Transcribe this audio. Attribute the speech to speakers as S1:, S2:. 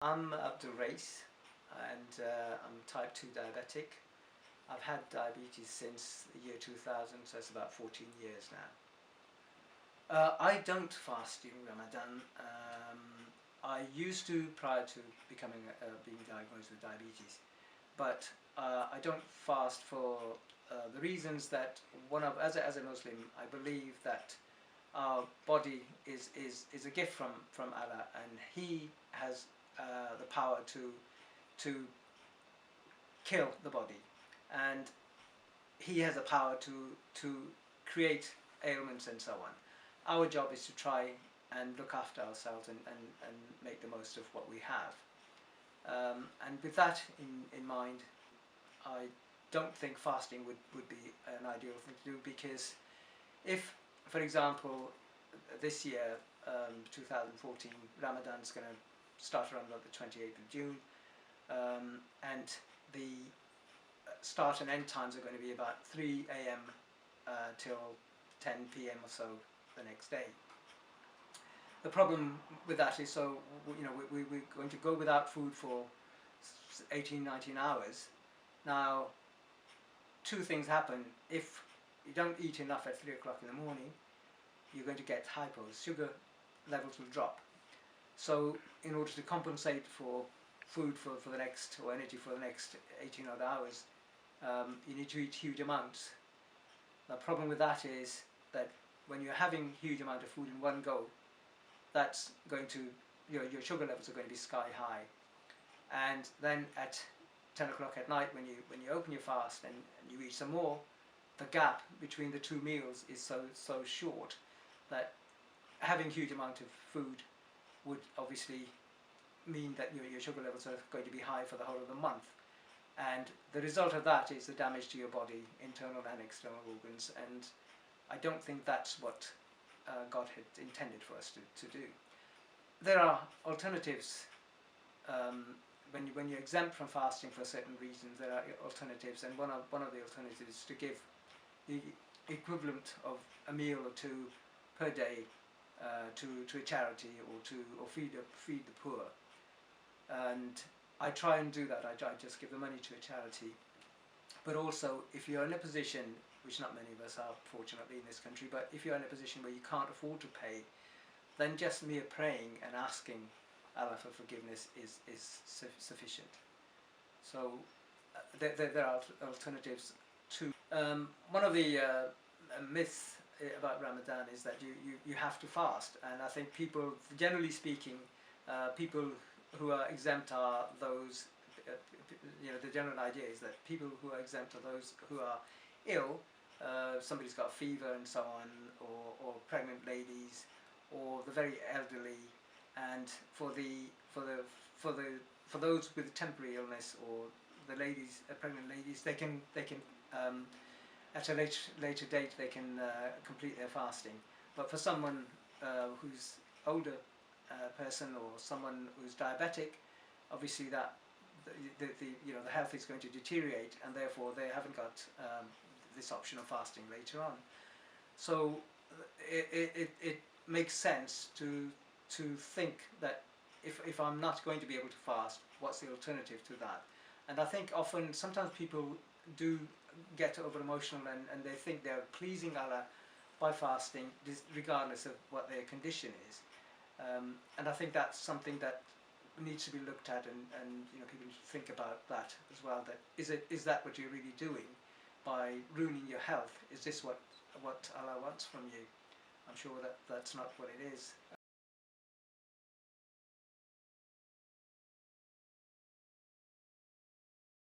S1: I'm Abdul and I'm type 2 diabetic. I've had diabetes since the year 2000, so it's about 14 years now. I don't fast during Ramadan. I used to prior to being diagnosed with diabetes, but I don't fast for the reasons that as a Muslim, I believe that our body is a gift from Allah, and He has the power to kill the body, and He has the power to create ailments and so on. Our job is to try and look after ourselves and make the most of what we have. And with that in mind, I don't think fasting would be an ideal thing to do, because if, for example, this year, 2014, Ramadan's going to start around about the 28th of June, and the start and end times are going to be about 3 a.m. Till 10 p.m. or so the next day. The problem with that is, so we're going to go without food for 18-19 hours. Now, two things happen. If you don't eat enough at 3 o'clock in the morning, you're going to get hypos. Sugar levels will drop. So in order to compensate for food for the next, or energy for the next 18 odd hours, you need to eat huge amounts. The problem with that is that when you're having huge amount of food in one go, that's going to, your sugar levels are going to be sky high. And then at 10 o'clock at night, when you open your fast and you eat some more, the gap between the two meals is so short that having huge amount of food would obviously mean that your sugar levels are going to be high for the whole of the month. And the result of that is the damage to your body, internal and external organs, and I don't think that's what God had intended for us to do. There are alternatives. When you're exempt from fasting for certain reasons, there are alternatives, and one of the alternatives is to give the equivalent of a meal or two per day to a charity, or feed the poor. And I try and do that. I just give the money to a charity. But also, if you're in a position, which not many of us are fortunately in this country, but if you're in a position where you can't afford to pay, then just mere praying and asking Allah for forgiveness is sufficient. So there are alternatives too. One of the myths about Ramadan is that you have to fast, and I think people, generally speaking, people who are exempt are those, the general idea is that people who are exempt are those who are ill, somebody's got a fever and so on, or pregnant ladies, or the very elderly, and for those with temporary illness, or the ladies, pregnant ladies, they can at a later date they can complete their fasting. But for someone who's older person, or someone who's diabetic, obviously that the health is going to deteriorate, and therefore they haven't got this option of fasting later on. So it makes sense to think that if I'm not going to be able to fast, what's the alternative to that? And I think sometimes people do get over emotional, and they think they're pleasing Allah by fasting, regardless of what their condition is. And I think that's something that needs to be looked at, and people think about that as well. That is that what you're really doing by ruining your health? Is this what Allah wants from you? I'm sure that's not what it is.